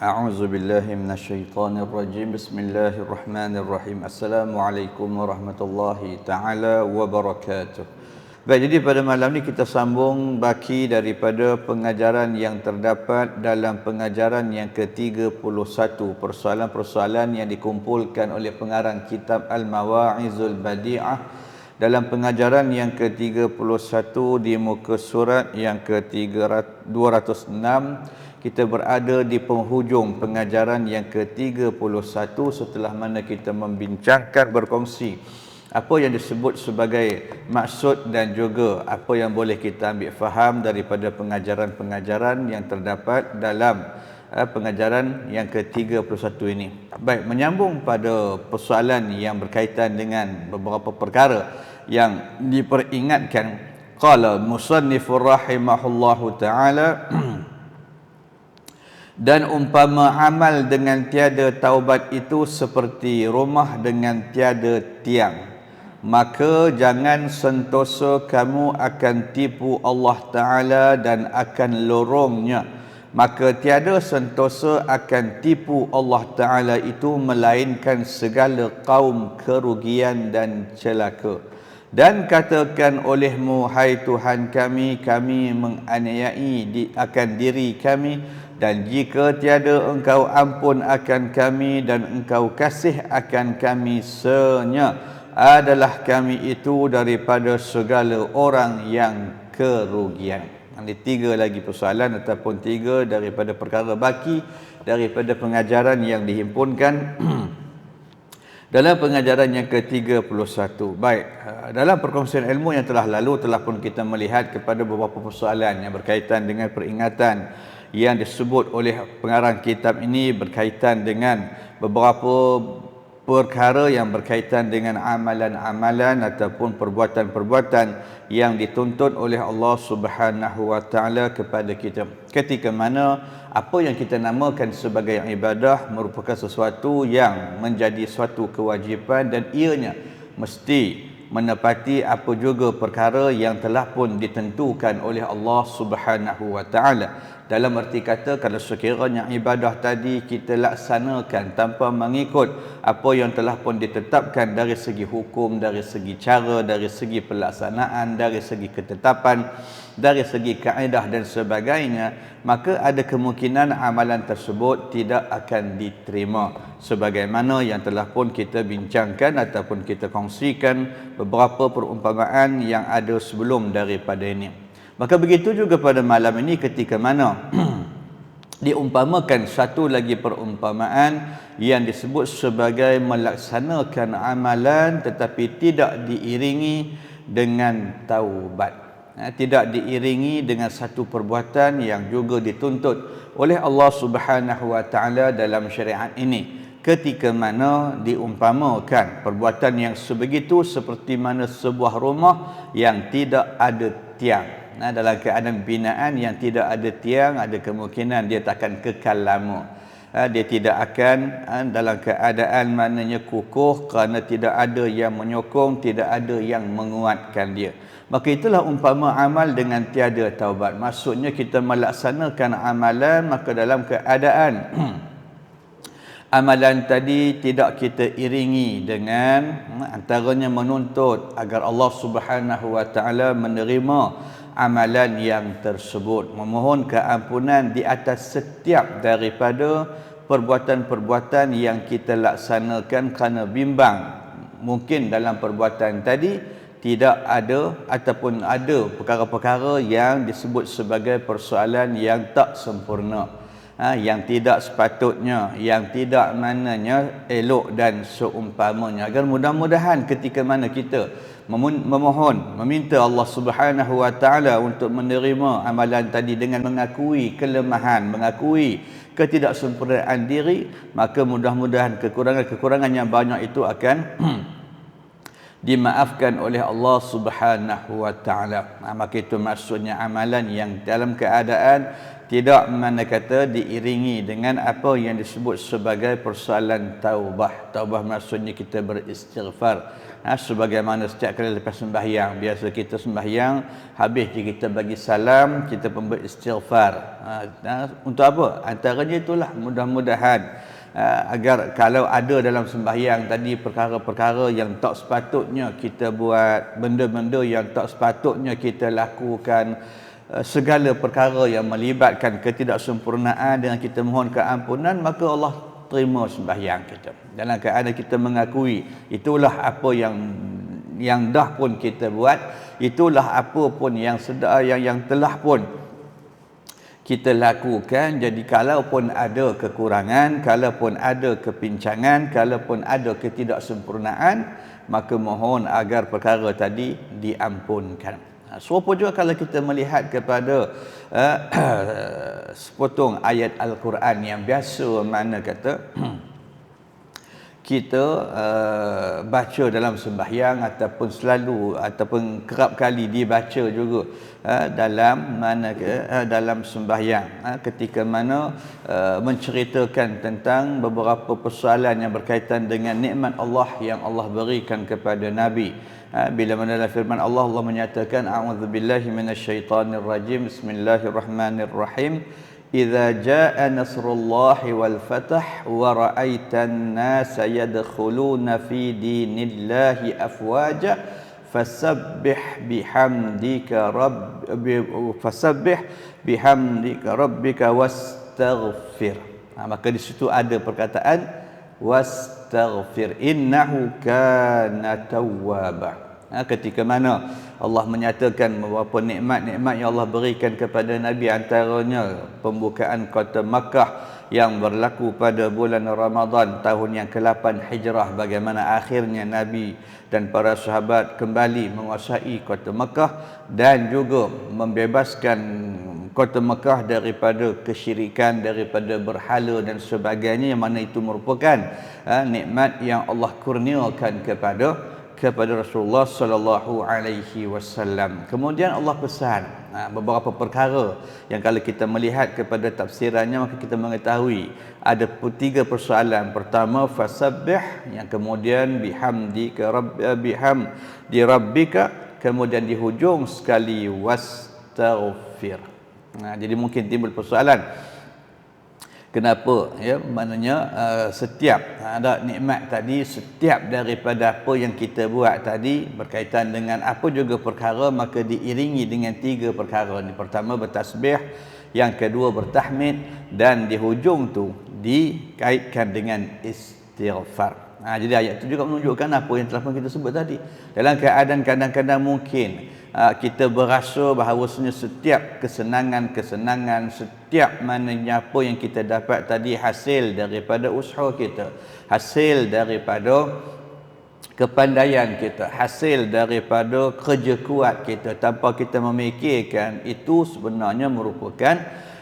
A'udzu billahi minasyaitonir rajim. Bismillahirrahmanirrahim. Assalamualaikum warahmatullahi taala wabarakatuh. Baik, jadi pada malam ni kita sambung baki daripada pengajaran yang terdapat dalam pengajaran yang ke-31, persoalan-persoalan yang dikumpulkan oleh pengarang kitab Al-Mawa'izul Badi'ah dalam pengajaran yang ke-31 di muka surat yang ke-206. Kita berada di penghujung pengajaran yang ke-31 setelah mana kita membincangkan, berkongsi apa yang disebut sebagai maksud dan juga apa yang boleh kita ambil faham daripada pengajaran-pengajaran yang terdapat dalam pengajaran yang ke-31 ini. Baik, menyambung pada persoalan yang berkaitan dengan beberapa perkara yang diperingatkan, qala musannifur rahimahullahu ta'ala dan umpama amal dengan tiada taubat itu seperti rumah dengan tiada tiang, maka jangan sentosa kamu akan tipu Allah Ta'ala dan akan lorongnya. Maka tiada sentosa akan tipu Allah Ta'ala itu melainkan segala kaum kerugian dan celaka. Dan katakan olehmu, hai Tuhan kami, kami menganiayai akan diri kami, dan jika tiada engkau ampun akan kami dan engkau kasih akan kami, senya adalah kami itu daripada segala orang yang kerugian. Ini 3 lagi persoalan ataupun 3 daripada perkara baki daripada pengajaran yang dihimpunkan dalam pengajaran yang ke-31. Baik, dalam perkongsian ilmu yang telah lalu telah pun kita melihat kepada beberapa persoalan yang berkaitan dengan peringatan yang disebut oleh pengarang kitab ini berkaitan dengan beberapa perkara yang berkaitan dengan amalan-amalan ataupun perbuatan-perbuatan yang dituntut oleh Allah Subhanahu wa taala kepada kita. Ketika mana apa yang kita namakan sebagai ibadah merupakan sesuatu yang menjadi suatu kewajipan dan ianya mesti menepati apa juga perkara yang telah pun ditentukan oleh Allah Subhanahu wa taala. Dalam arti kata, kalau sekiranya ibadah tadi kita laksanakan tanpa mengikut apa yang telah pun ditetapkan dari segi hukum, dari segi cara, dari segi pelaksanaan, dari segi ketetapan, dari segi kaedah dan sebagainya, maka ada kemungkinan amalan tersebut tidak akan diterima. Sebagaimana yang telah pun kita bincangkan ataupun kita kongsikan beberapa perumpamaan yang ada sebelum daripada ini. Maka begitu juga pada malam ini ketika mana diumpamakan satu lagi perumpamaan yang disebut sebagai melaksanakan amalan tetapi tidak diiringi dengan taubat. Tidak diiringi dengan satu perbuatan yang juga dituntut oleh Allah Subhanahu wa taala dalam syariat ini. Ketika mana diumpamakan perbuatan yang sebegitu seperti mana sebuah rumah yang tidak ada tiang. Dalam keadaan binaan yang tidak ada tiang, ada kemungkinan dia takkan kekal lama. Dia tidak akan dalam keadaan maknanya kukuh kerana tidak ada yang menyokong, tidak ada yang menguatkan dia. Maka itulah umpama amal dengan tiada taubat. Maksudnya kita melaksanakan amalan, maka dalam keadaan amalan tadi tidak kita iringi dengan antaranya menuntut agar Allah Subhanahu wa taala menerima amalan yang tersebut, memohon keampunan di atas setiap daripada perbuatan-perbuatan yang kita laksanakan kerana bimbang mungkin dalam perbuatan tadi tidak ada ataupun ada perkara-perkara yang disebut sebagai persoalan yang tak sempurna, yang tidak sepatutnya, yang tidak mananya elok dan seumpamanya. Agar mudah-mudahan ketika mana kita memohon, meminta Allah Subhanahu wa taala untuk menerima amalan tadi dengan mengakui kelemahan, mengakui ketidaksempurnaan diri, maka mudah-mudahan kekurangan-kekurangan yang banyak itu akan dimaafkan oleh Allah Subhanahu wa taala. Maka itu maksudnya amalan yang dalam keadaan tidak mana kata diiringi dengan apa yang disebut sebagai persoalan taubah. Taubah maksudnya kita beristighfar. Sebagaimana setiap kali lepas sembahyang, biasa kita sembahyang, habis kita bagi salam, kita pun beristighfar. Untuk apa? Antaranya itulah mudah-mudahan agar kalau ada dalam sembahyang tadi perkara-perkara yang tak sepatutnya kita buat, benda-benda yang tak sepatutnya kita lakukan, segala perkara yang melibatkan ketidaksempurnaan dengan kita mohon keampunan, maka Allah terima sembahyang kita. Dalam keadaan kita mengakui itulah apa yang dah pun kita buat, itulah apa pun yang telah pun kita lakukan. Jadi kalaupun ada kekurangan, kalaupun ada kepincangan, kalaupun ada ketidaksempurnaan, maka mohon agar perkara tadi diampunkan. Serupa juga kalau kita melihat kepada sepotong ayat Al-Quran yang biasa mana kata kita baca dalam sembahyang ataupun selalu ataupun kerap kali dibaca juga dalam sembahyang, ketika mana menceritakan tentang beberapa persoalan yang berkaitan dengan nikmat Allah yang Allah berikan kepada Nabi. Bila mana dalam firman Allah, Allah menyatakan a'udzubillahi minasyaitonir rajim, bismillahirrahmanirrahim, idza jaa nasrullahi wal fath wa ra'aitan nasa yadkhuluna fi dinillahi afwaja fasabbih bihamdika rabbika wastaghfir. Maka di situ ada perkataan wastaghfir innahu kana tawwaba. Ketika mana Allah menyatakan beberapa nikmat-nikmat yang Allah berikan kepada Nabi, antaranya pembukaan kota Makkah yang berlaku pada bulan Ramadan tahun yang ke-8 Hijrah, bagaimana akhirnya Nabi dan para sahabat kembali menguasai kota Makkah dan juga membebaskan kota Makkah daripada kesyirikan, daripada berhala dan sebagainya, yang mana itu merupakan nikmat yang Allah kurniakan kepada Rasulullah sallallahu alaihi wasallam. Kemudian Allah pesan beberapa perkara yang kalau kita melihat kepada tafsirannya, maka kita mengetahui ada 3 persoalan. Pertama fasabbih, yang kemudian bihamdi rabbika, kemudian di hujung sekali wastaghfir. Jadi mungkin timbul persoalan, kenapa maknanya setiap ada nikmat tadi, setiap daripada apa yang kita buat tadi berkaitan dengan apa juga perkara, maka diiringi dengan 3 perkara ni. Pertama bertasbih, yang kedua bertahmid, dan di hujung tu dikaitkan dengan istighfar. Jadi ayat itu juga menunjukkan apa yang telah pun kita sebut tadi. Dalam keadaan kadang-kadang mungkin kita berasa bahawasanya setiap kesenangan, setiap mananya apa yang kita dapat tadi hasil daripada usaha kita, hasil daripada kepandaian kita, hasil daripada kerja kuat kita, tanpa kita memikirkan, itu sebenarnya merupakan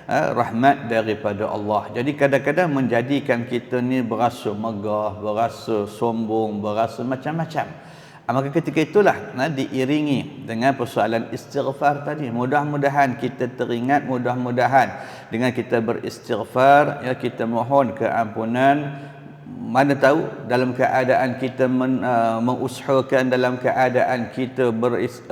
rahmat daripada Allah. Jadi kadang-kadang menjadikan kita ni berasa megah, berasa sombong, berasa macam-macam. Maka ketika itulah diiringi dengan persoalan istighfar tadi. Mudah-mudahan kita teringat, mudah-mudahan dengan kita beristighfar, kita mohon keampunan. Mana tahu dalam keadaan kita mengusahakan, dalam keadaan kita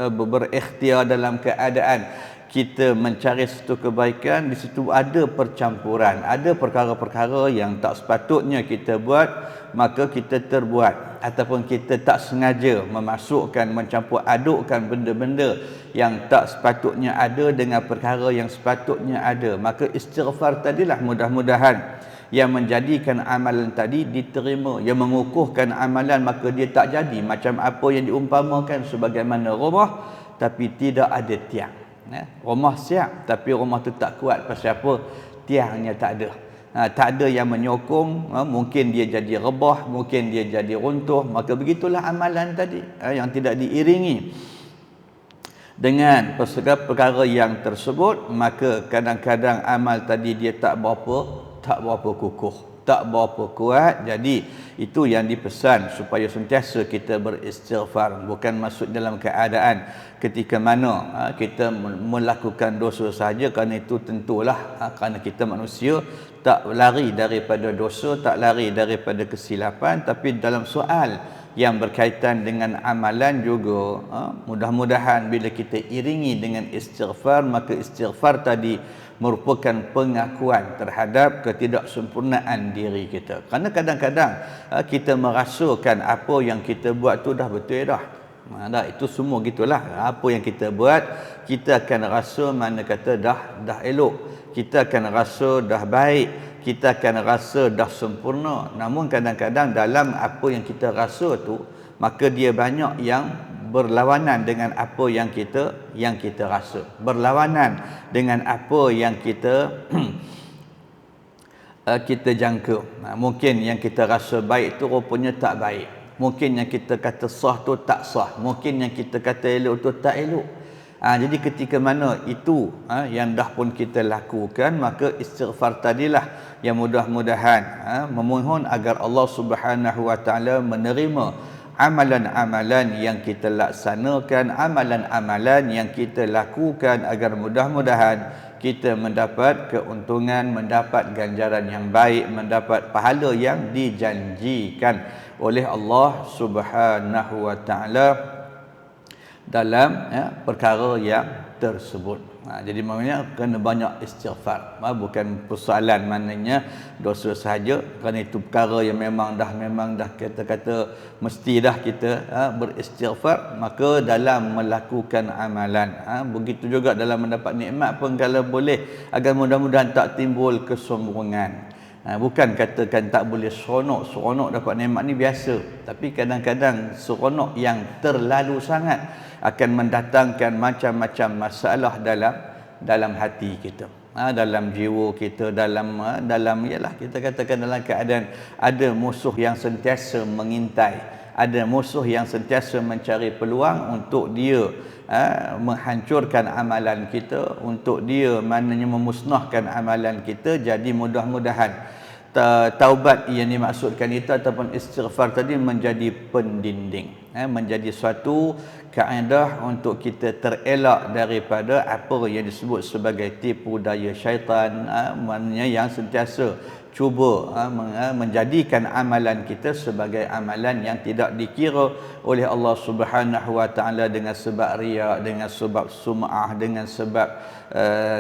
berikhtiar, dalam keadaan kita mencari satu kebaikan, di situ ada percampuran, ada perkara-perkara yang tak sepatutnya kita buat, maka kita terbuat, ataupun kita tak sengaja memasukkan, mencampur adukkan benda-benda yang tak sepatutnya ada dengan perkara yang sepatutnya ada. Maka istighfar tadilah mudah-mudahan yang menjadikan amalan tadi diterima, yang mengukuhkan amalan, maka dia tak jadi macam apa yang diumpamakan sebagaimana rumah tapi tidak ada tiang. Rumah siap tapi rumah tu tak kuat. Pasal apa? Tiangnya tak ada. Tak ada yang menyokong, mungkin dia jadi rebah, mungkin dia jadi runtuh. Maka begitulah amalan tadi yang tidak diiringi dengan perkara yang tersebut, maka kadang-kadang amal tadi dia tak berapa kukuh. tak berapa kuat. Jadi itu yang dipesan supaya sentiasa kita beristighfar, bukan masuk dalam keadaan ketika mana kita melakukan dosa saja, kerana itu tentulah kerana kita manusia tak lari daripada dosa, tak lari daripada kesilapan. Tapi dalam soal yang berkaitan dengan amalan juga, mudah-mudahan bila kita iringi dengan istighfar, maka istighfar tadi merupakan pengakuan terhadap ketidaksempurnaan diri kita. Kerana kadang-kadang kita merasakan apa yang kita buat tu dah betul dah. Itu semua gitulah. Apa yang kita buat, kita akan rasa mana kata dah elok. Kita akan rasa dah baik. Kita akan rasa dah sempurna. Namun kadang-kadang dalam apa yang kita rasa tu, maka dia banyak yang berlawanan dengan apa yang kita rasa. Berlawanan dengan apa yang kita kita jangka. Mungkin yang kita rasa baik tu rupanya tak baik. Mungkin yang kita kata sah tu tak sah. Mungkin yang kita kata elok tu tak elok. Jadi ketika mana itu yang dah pun kita lakukan, maka istighfar tadilah yang mudah-mudahan memohon agar Allah Subhanahu Wa Taala menerima amalan-amalan yang kita laksanakan, amalan-amalan yang kita lakukan, agar mudah-mudahan kita mendapat keuntungan, mendapat ganjaran yang baik, mendapat pahala yang dijanjikan oleh Allah Subhanahu Wa Taala dalam perkara yang tersebut. Jadi maknanya kena banyak istighfar. Bukan persoalan maknanya dosa sahaja, kerana itu perkara yang memang dah kata-kata mesti dah kita beristighfar. Maka dalam melakukan amalan, begitu juga dalam mendapat nikmat pun kalau boleh, agar mudah-mudahan tak timbul kesombongan. Bukan katakan tak boleh seronok dapat nikmat ni biasa, tapi kadang-kadang seronok yang terlalu sangat akan mendatangkan macam-macam masalah dalam hati kita, dalam jiwa kita, dalam ialah kita katakan dalam keadaan ada musuh yang sentiasa mengintai, ada musuh yang sentiasa mencari peluang untuk dia menghancurkan amalan kita, untuk dia maknanya memusnahkan amalan kita. Jadi mudah-mudahan taubat yang dimaksudkan itu ataupun istighfar tadi menjadi pendinding, menjadi suatu kaedah untuk kita terelak daripada apa yang disebut sebagai tipu daya syaitan, maknanya yang sentiasa cuba menjadikan amalan kita sebagai amalan yang tidak dikira oleh Allah Subhanahu Wa Taala dengan sebab riya, dengan sebab sum'ah, dengan sebab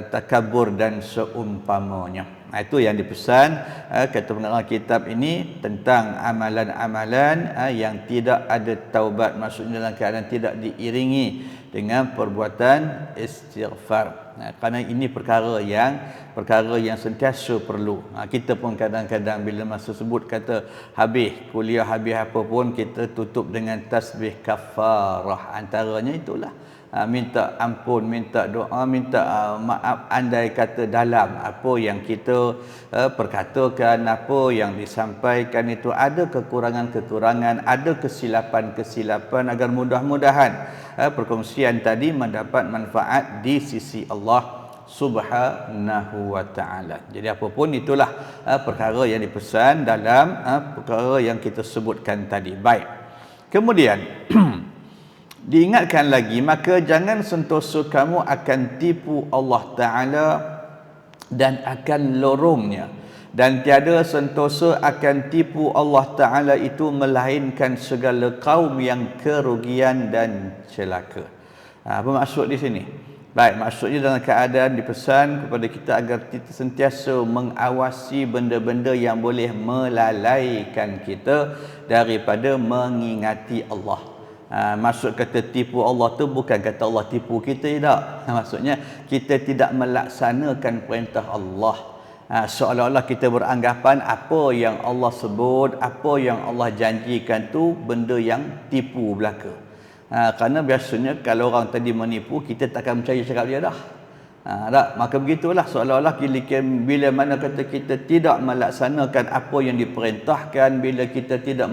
takabur dan seumpamanya. Itu yang dipesan kata pengarang kitab ini tentang amalan-amalan yang tidak ada taubat, maksudnya dalam keadaan tidak diiringi dengan perbuatan istighfar. Kerana ini perkara yang sentiasa perlu. Kita pun kadang-kadang bila masa sebut kata habis kuliah, habis apa pun, kita tutup dengan tasbih kafarah. Antaranya itulah minta ampun, minta doa, minta maaf andai kata dalam apa yang kita perkatakan, apa yang disampaikan itu ada kekurangan-kekurangan, ada kesilapan-kesilapan, agar mudah-mudahan perkongsian tadi mendapat manfaat di sisi Allah Subhanahu Wa Taala. Jadi apapun itulah perkara yang dipesan dalam perkara yang kita sebutkan tadi. Baik. Kemudian diingatkan lagi, maka jangan sentosa kamu akan tipu Allah Ta'ala dan akan lorongnya, dan tiada sentosa akan tipu Allah Ta'ala itu melainkan segala kaum yang kerugian dan celaka. Apa maksud di sini? Baik, maksudnya dalam keadaan dipesan kepada kita agar kita sentiasa mengawasi benda-benda yang boleh melalaikan kita daripada mengingati Allah. Maksud kata tipu Allah tu bukan kata Allah tipu kita, tak. Maksudnya kita tidak melaksanakan perintah Allah. Seolah-olah kita beranggapan apa yang Allah sebut, apa yang Allah janjikan tu benda yang tipu belaka. Kerana biasanya kalau orang tadi menipu, kita takkan percaya cakap dia dah. Tak? Maka begitulah, seolah-olah bila mana kata kita tidak melaksanakan apa yang diperintahkan, bila kita tidak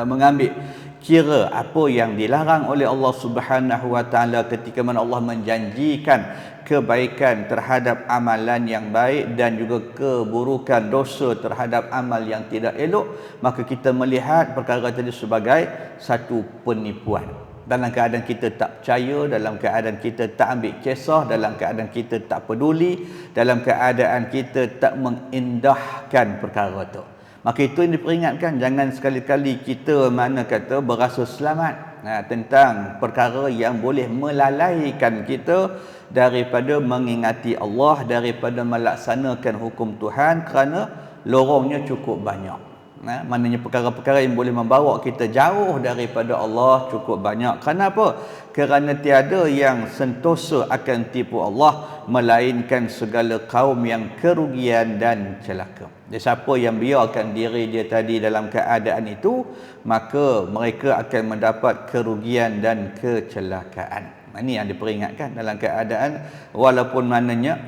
mengambil kira apa yang dilarang oleh Allah Subhanahu wa taala ketika mana Allah menjanjikan kebaikan terhadap amalan yang baik dan juga keburukan dosa terhadap amal yang tidak elok, maka kita melihat perkara tadi sebagai satu penipuan. Dalam keadaan kita tak percaya, dalam keadaan kita tak ambil kisah, dalam keadaan kita tak peduli, dalam keadaan kita tak mengindahkan perkara itu. Maka itu yang diperingatkan, jangan sekali-kali kita mana kata berasa selamat tentang perkara yang boleh melalaikan kita daripada mengingati Allah, daripada melaksanakan hukum Tuhan, kerana lorongnya cukup banyak. Maknanya perkara-perkara yang boleh membawa kita jauh daripada Allah cukup banyak. Kenapa? Kerana tiada yang sentosa akan tipu Allah melainkan segala kaum yang kerugian dan celaka. Jadi siapa yang biarkan diri dia tadi dalam keadaan itu, maka mereka akan mendapat kerugian dan kecelakaan. Ini yang diperingatkan dalam keadaan walaupun maknanya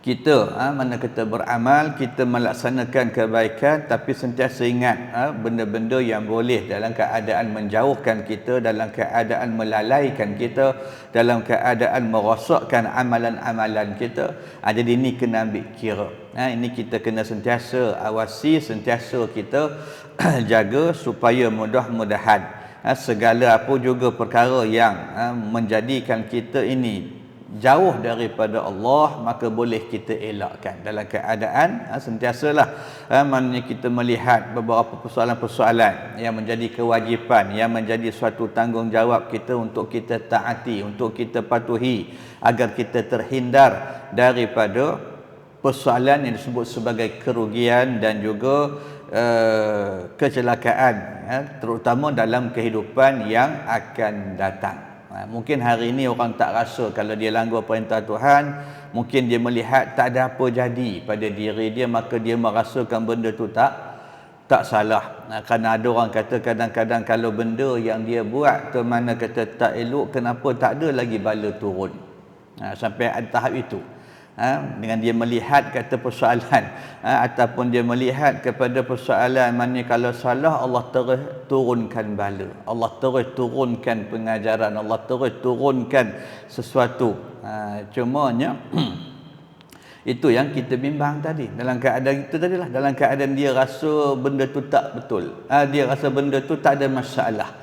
kita mana kita beramal, kita melaksanakan kebaikan, tapi sentiasa ingat benda-benda yang boleh dalam keadaan menjauhkan kita, dalam keadaan melalaikan kita, dalam keadaan merosakkan amalan-amalan kita. Jadi ini kena ambil kira. Ini kita kena sentiasa awasi, sentiasa kita jaga supaya mudah-mudahan segala apa juga perkara yang menjadikan kita ini jauh daripada Allah, maka boleh kita elakkan dalam keadaan sentiasalah maknanya kita melihat beberapa persoalan-persoalan yang menjadi kewajipan, yang menjadi suatu tanggungjawab kita untuk kita taati, untuk kita patuhi, agar kita terhindar daripada persoalan yang disebut sebagai kerugian dan juga kecelakaan, terutama dalam kehidupan yang akan datang. Mungkin hari ini orang tak rasa kalau dia langgar perintah Tuhan, mungkin dia melihat tak ada apa jadi pada diri dia, maka dia merasakan benda tu tak salah. Kerana ada orang kata kadang-kadang kalau benda yang dia buat tu mana kata tak elok, kenapa tak ada lagi bala turun. Sampai ada tahap itu. Dengan dia melihat kata persoalan ataupun dia melihat kepada persoalan mana kalau salah, Allah terus turunkan bala, Allah terus turunkan pengajaran, Allah terus turunkan sesuatu. Cumanya itu yang kita bimbang tadi. Dalam keadaan itu tadilah, dalam keadaan dia rasa benda tu tak betul, dia rasa benda tu tak ada masalah,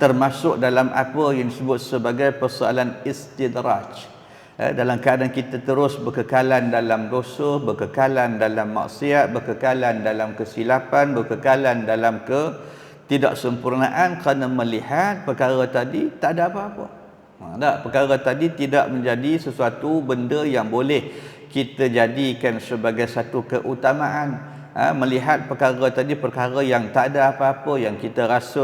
termasuk dalam apa yang disebut sebagai persoalan istidraj. Dalam keadaan kita terus berkekalan dalam dosa, berkekalan dalam maksiat, berkekalan dalam kesilapan, berkekalan dalam ketidaksempurnaan, kerana melihat perkara tadi tak ada apa-apa. Perkara tadi tidak menjadi sesuatu benda yang boleh kita jadikan sebagai satu keutamaan. Melihat perkara tadi perkara yang tak ada apa-apa, yang kita rasa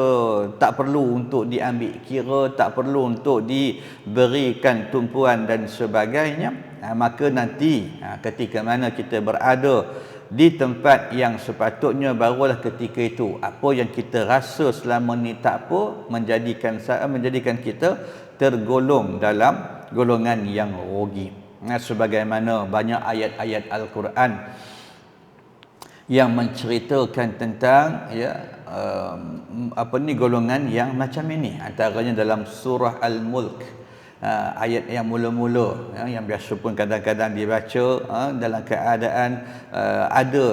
tak perlu untuk diambil kira, tak perlu untuk diberikan tumpuan dan sebagainya, maka nanti ketika mana kita berada di tempat yang sepatutnya, barulah ketika itu apa yang kita rasa selama ni tak apa menjadikan kita tergolong dalam golongan yang rugi. Sebagaimana banyak ayat-ayat Al-Quran yang menceritakan tentang golongan yang macam ini. Antaranya dalam surah Al-Mulk, ayat yang mula-mula, yang biasa pun kadang-kadang dibaca dalam keadaan ada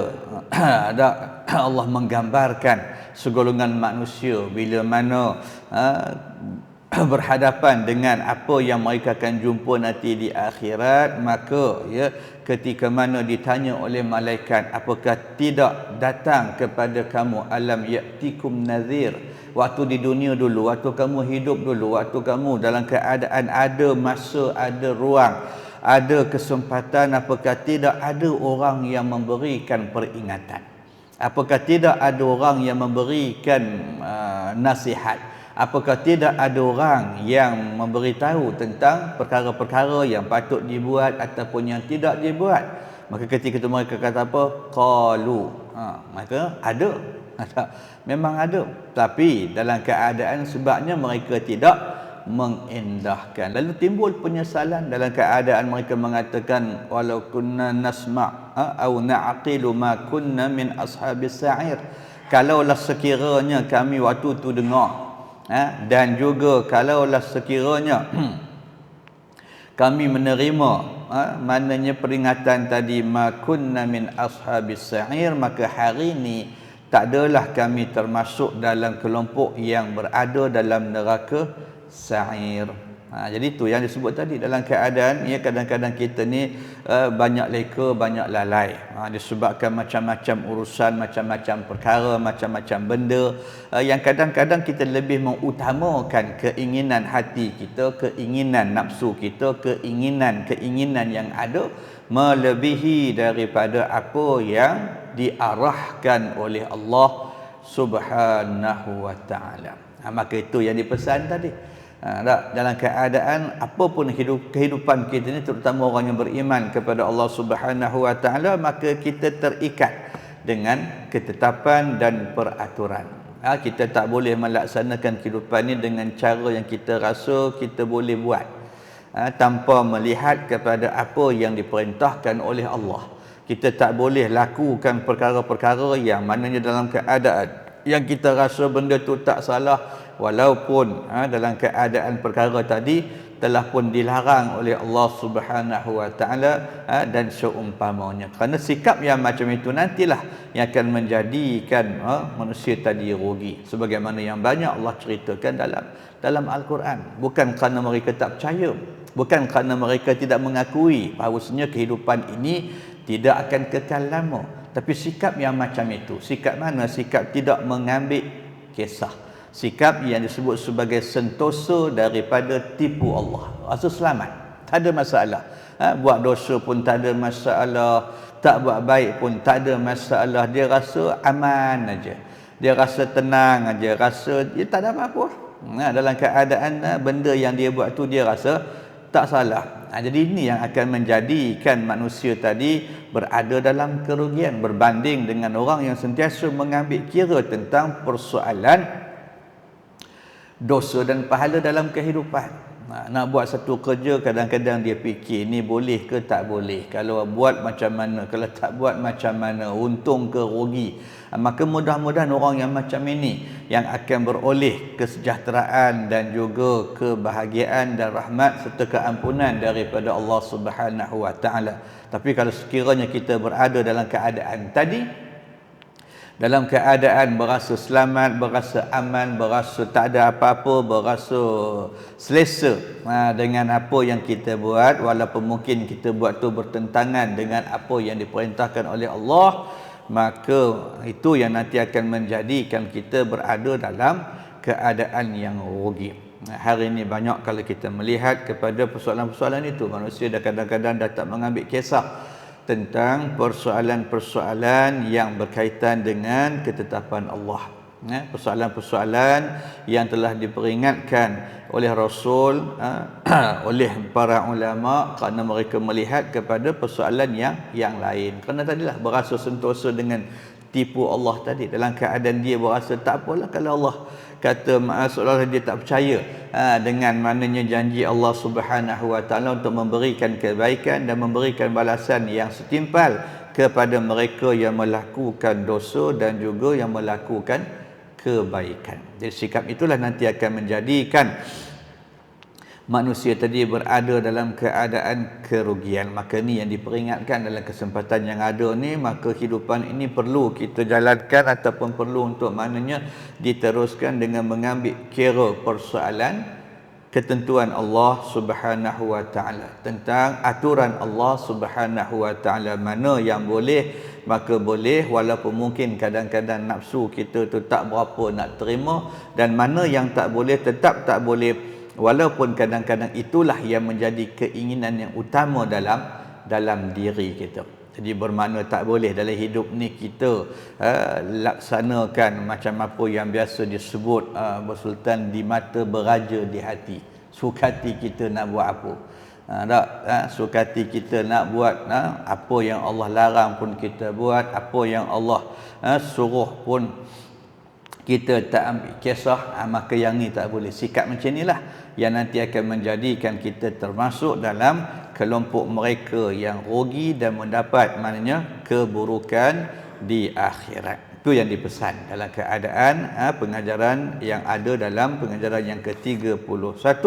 Allah menggambarkan segolongan manusia bila mana berhadapan dengan apa yang mereka akan jumpa nanti di akhirat. Maka ketika mana ditanya oleh malaikat, apakah tidak datang kepada kamu alam ya'tikum nadhir, waktu di dunia dulu, waktu kamu hidup dulu, waktu kamu dalam keadaan ada masa, ada ruang, ada kesempatan, apakah tidak ada orang yang memberikan peringatan, apakah tidak ada orang yang memberikan nasihat, apakah tidak ada orang yang memberitahu tentang perkara-perkara yang patut dibuat ataupun yang tidak dibuat. Maka ketika itu mereka kata apa? Qalu. Maka ada. Memang ada. Tapi dalam keadaan sebabnya mereka tidak mengindahkan. Lalu timbul penyesalan dalam keadaan mereka mengatakan walau kunna nasma' au na'qilu ma kunna min ashabis sa'ir. kalaulah sekiranya kami waktu tu dengar, dan juga kalaulah sekiranya kami menerima maknanya peringatan tadi, ma kunna min ashabis sa'ir, maka hari ini tak adalah kami termasuk dalam kelompok yang berada dalam neraka sa'ir. Jadi itu yang disebut tadi, dalam keadaan ya kadang-kadang kita ni banyak leka, banyak lalai, disebabkan macam-macam urusan, macam-macam perkara, macam-macam benda, yang kadang-kadang kita lebih mengutamakan keinginan hati kita, keinginan nafsu kita, keinginan yang ada melebihi daripada apa yang diarahkan oleh Allah Subhanahu wa taala. Maka itu yang dipesan tadi. Dalam keadaan apapun kehidupan kita ni, terutama orang yang beriman kepada Allah Subhanahu wa taala, maka kita terikat dengan ketetapan dan peraturan. Kita tak boleh melaksanakan kehidupan ni dengan cara yang kita rasa kita boleh buat, tanpa melihat kepada apa yang diperintahkan oleh Allah. Kita tak boleh lakukan perkara-perkara yang maknanya dalam keadaan yang kita rasa benda tu tak salah, walaupun dalam keadaan perkara tadi telah pun dilarang oleh Allah Subhanahu wa taala dan seumpamanya. Kerana sikap yang macam itu nantilah yang akan menjadikan manusia tadi rugi, sebagaimana yang banyak Allah ceritakan dalam Al-Quran. Bukan kerana mereka tak percaya, bukan kerana mereka tidak mengakui bahawasanya kehidupan ini tidak akan kekal lama, tapi sikap yang macam itu, sikap mana? Sikap tidak mengambil kisah, sikap yang disebut sebagai sentosa daripada tipu Allah, rasa selamat, tak ada masalah. Buat dosa pun tak ada masalah, tak buat baik pun tak ada masalah, dia rasa aman aja, dia rasa tenang aja, rasa dia tak ada apa-apa. Dalam keadaan benda yang dia buat tu dia rasa tak salah. Jadi ini yang akan menjadikan manusia tadi berada dalam kerugian berbanding dengan orang yang sentiasa mengambil kira tentang persoalan dosa dan pahala dalam kehidupan. Nak buat satu kerja, kadang-kadang dia fikir ni boleh ke tak boleh, kalau buat macam mana, kalau tak buat macam mana, untung ke rugi. Maka mudah-mudahan orang yang macam ini yang akan beroleh kesejahteraan dan juga kebahagiaan dan rahmat serta keampunan daripada Allah Subhanahu wa taala. Tapi kalau sekiranya kita berada dalam keadaan tadi, dalam keadaan berasa selamat, berasa aman, berasa tak ada apa-apa, berasa selesa dengan apa yang kita buat, walaupun mungkin kita buat tu bertentangan dengan apa yang diperintahkan oleh Allah, maka itu yang nanti akan menjadikan kita berada dalam keadaan yang rugi. Hari ini banyak kalau kita melihat kepada persoalan-persoalan itu, manusia dah kadang-kadang dah tak mengambil kisah tentang persoalan-persoalan yang berkaitan dengan ketetapan Allah. Persoalan-persoalan yang telah diperingatkan oleh Rasul, oleh para ulama, kerana mereka melihat kepada persoalan yang lain. Kerana tadilah berasa sentosa dengan tipu Allah tadi, dalam keadaan dia berasa tak apalah kalau Allah kata seolah-olah dia tak percaya dengan maknanya janji Allah Subhanahu wa taala untuk memberikan kebaikan dan memberikan balasan yang setimpal kepada mereka yang melakukan dosa dan juga yang melakukan kebaikan. Jadi sikap itulah nanti akan menjadikan manusia tadi berada dalam keadaan kerugian. Maka ni yang diperingatkan dalam kesempatan yang ada ni, maka kehidupan ini perlu kita jalankan ataupun perlu untuk maknanya diteruskan dengan mengambil kira persoalan ketentuan Allah Subhanahu wa taala, tentang aturan Allah Subhanahu wa taala. Mana yang boleh maka boleh, walaupun mungkin kadang-kadang nafsu kita tu tak berapa nak terima, dan mana yang tak boleh tetap tak boleh, walaupun kadang-kadang itulah yang menjadi keinginan yang utama dalam diri kita. Jadi bermakna tak boleh dalam hidup ni kita laksanakan macam apa yang biasa disebut bersultan di mata, beraja di hati. Sukati kita nak buat apa, sukati kita nak buat apa yang Allah larang pun kita buat, apa yang Allah suruh pun kita tak ambil kisah. Maka yang ni tak boleh. Sikap macam inilah yang nanti akan menjadikan kita termasuk dalam kelompok mereka yang rugi dan mendapat maknanya keburukan di akhirat. Itu yang dipesan dalam keadaan pengajaran yang ada dalam pengajaran yang ke-31,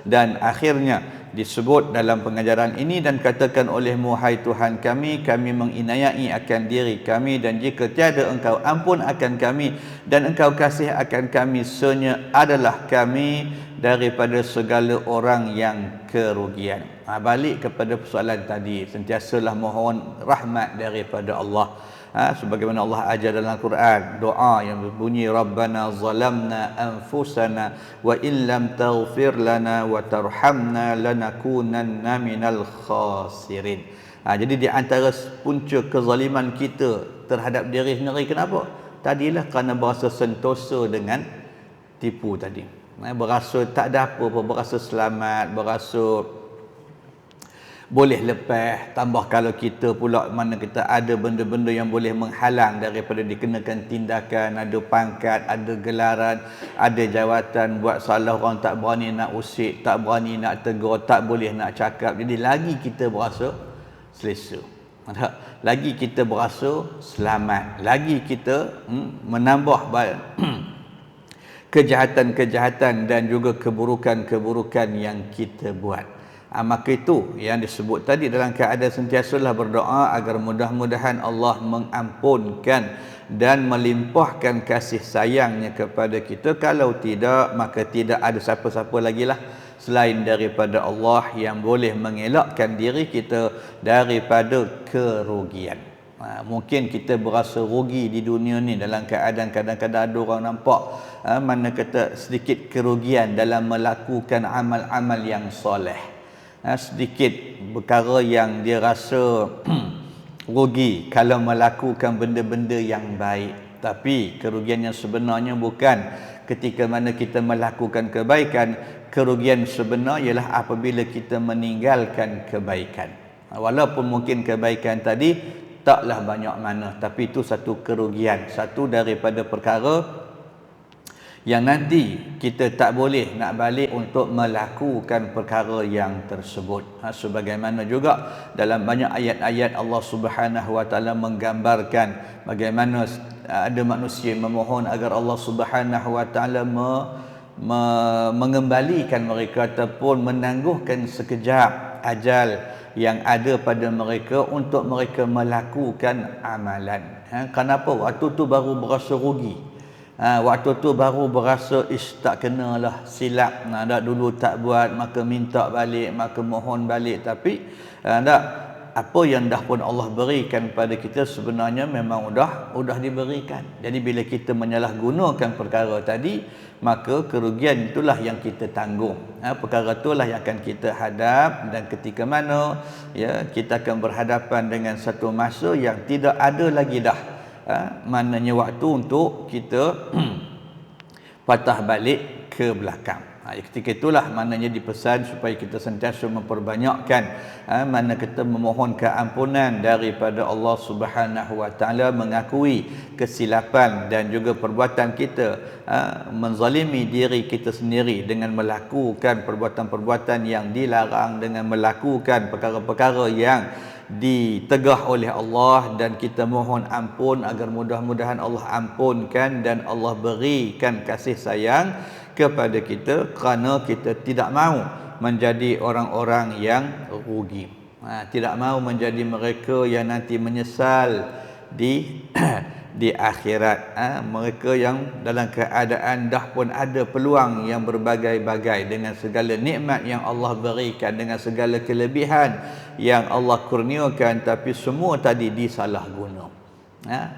dan akhirnya disebut dalam pengajaran ini, dan katakan olehmu, hai Tuhan kami, kami menginayai akan diri kami, dan jika tiada engkau ampun akan kami dan engkau kasih akan kami, senya adalah kami daripada segala orang yang kerugian. Balik kepada persoalan tadi, sentiasalah mohon rahmat daripada Allah. Sebagaimana Allah ajar dalam Quran, doa yang berbunyi Rabbana zalamna anfusana wa illam taghfir lana wa tarhamna lanakunanna minal khasirin. Jadi di antara punca kezaliman kita terhadap diri sendiri, kenapa? Tadilah kerana berasa sentosa dengan tipu tadi. Berasa tak ada apa-apa, berasa selamat, berasa boleh lepas. Tambah kalau kita pula mana kita ada benda-benda yang boleh menghalang daripada dikenakan tindakan, ada pangkat, ada gelaran, ada jawatan, buat salah orang tak berani nak usik, tak berani nak tegur, tak boleh nak cakap. Jadi lagi kita berasa selesa, lagi kita berasa selamat, lagi kita menambah kejahatan-kejahatan dan juga keburukan-keburukan yang kita buat. Maka itu yang disebut tadi, dalam keadaan sentiasalah berdoa agar mudah-mudahan Allah mengampunkan dan melimpahkan kasih sayangnya kepada kita. Kalau tidak, maka tidak ada siapa-siapa lagi lah selain daripada Allah yang boleh mengelakkan diri kita daripada kerugian. Mungkin kita berasa rugi di dunia ni dalam keadaan kadang-kadang ada orang nampak mana kata sedikit kerugian dalam melakukan amal-amal yang soleh. Sedikit perkara yang dia rasa rugi kalau melakukan benda-benda yang baik. Tapi kerugian yang sebenarnya bukan ketika mana kita melakukan kebaikan. Kerugian sebenar ialah apabila kita meninggalkan kebaikan. Walaupun mungkin kebaikan tadi taklah banyak mana, tapi itu satu kerugian, satu daripada perkara yang nanti kita tak boleh nak balik untuk melakukan perkara yang tersebut. Sebagaimana juga dalam banyak ayat-ayat Allah Subhanahu Wa Taala menggambarkan bagaimana ada manusia memohon agar Allah Subhanahu Wa Taala mengembalikan mereka ataupun menangguhkan sekejap ajal yang ada pada mereka untuk mereka melakukan amalan. Kenapa? Waktu tu baru berasa rugi. Waktu tu baru berasa tak kenalah, silap. Dulu tak buat, maka minta balik, maka mohon balik. Tapi apa yang dah pun Allah berikan pada kita sebenarnya memang udah diberikan. Jadi bila kita menyalahgunakan perkara tadi, maka kerugian itulah yang kita tanggung. Perkara itulah yang akan kita hadap, dan ketika mana kita akan berhadapan dengan satu masa yang tidak ada lagi dah maknanya waktu untuk kita patah balik ke belakang. Ketika itulah maknanya dipesan supaya kita sentiasa memperbanyakkan mana kita memohon keampunan daripada Allah Subhanahu Wa Taala, mengakui kesilapan dan juga perbuatan kita, menzalimi diri kita sendiri dengan melakukan perbuatan-perbuatan yang dilarang, dengan melakukan perkara-perkara yang ditegah oleh Allah, dan kita mohon ampun agar mudah-mudahan Allah ampunkan dan Allah berikan kasih sayang kepada kita, kerana kita tidak mahu menjadi orang-orang yang rugi. Tidak mahu menjadi mereka yang nanti menyesal di akhirat. Mereka yang dalam keadaan dah pun ada peluang yang berbagai-bagai, dengan segala nikmat yang Allah berikan, dengan segala kelebihan yang Allah kurniakan, tapi semua tadi disalahguna.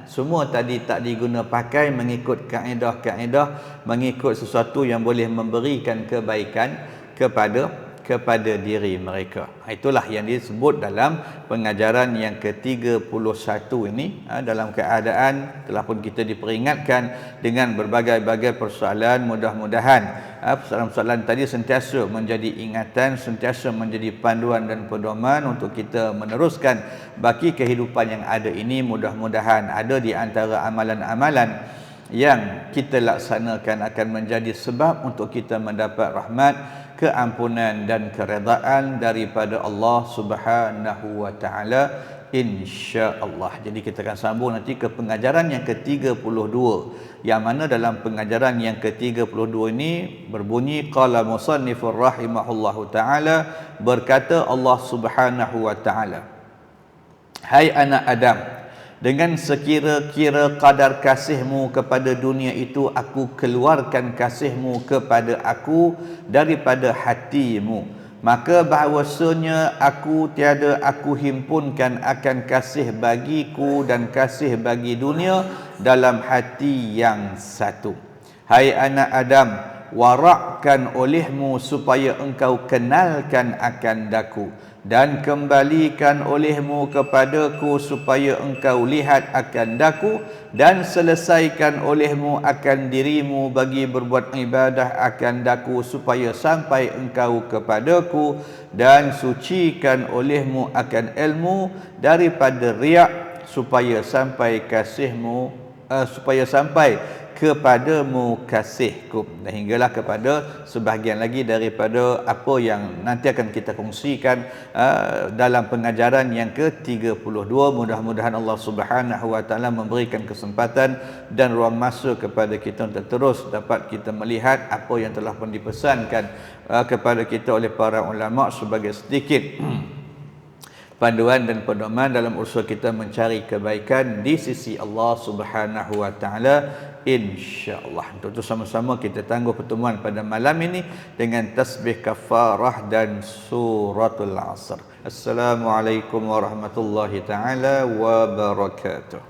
Semua tadi tak diguna pakai mengikut kaedah-kaedah, mengikut sesuatu yang boleh memberikan kebaikan kepada diri mereka. Itulah yang disebut dalam pengajaran yang ke-31 ini. Dalam keadaan telah pun kita diperingatkan dengan berbagai-bagai persoalan. Mudah-mudahan persoalan-persoalan tadi sentiasa menjadi ingatan, sentiasa menjadi panduan dan pedoman untuk kita meneruskan baki kehidupan yang ada ini. Mudah-mudahan ada di antara amalan-amalan yang kita laksanakan akan menjadi sebab untuk kita mendapat rahmat, keampunan dan keredaan daripada Allah Subhanahu Wa Taala. insya-Allah. Jadi kita akan sambung nanti ke pengajaran yang ke-32, yang mana dalam pengajaran yang ke-32 ini berbunyi qala musannifur rahimahullahu taala, berkata Allah Subhanahu wa taala, hai anak Adam, dengan sekira-kira kadar kasihmu kepada dunia itu, aku keluarkan kasihmu kepada aku daripada hatimu. Maka bahawasanya aku tiada aku himpunkan akan kasih bagiku dan kasih bagi dunia dalam hati yang satu. Hai anak Adam, warakkan olehmu supaya engkau kenalkan akan daku, dan kembalikan olehmu kepadaku supaya engkau lihat akan daku, dan selesaikan olehmu akan dirimu bagi berbuat ibadah akan daku supaya sampai engkau kepadaku, dan sucikan olehmu akan ilmu daripada riak supaya sampai kasihmu supaya sampai kepadamu kasihku, dan hinggalah kepada sebahagian lagi daripada apa yang nanti akan kita kongsikan dalam pengajaran yang ke-32. Mudah-mudahan Allah Subhanahu wa taala memberikan kesempatan dan ruang masa kepada kita untuk terus dapat kita melihat apa yang telah pun dipesankan kepada kita oleh para ulama sebagai sedikit panduan dan pedoman dalam usaha kita mencari kebaikan di sisi Allah Subhanahu wa taala, insya-Allah. Untuk itu sama-sama kita tangguh pertemuan pada malam ini dengan tasbih kafarah dan suratul Asr. Assalamualaikum warahmatullahi taala wabarakatuh.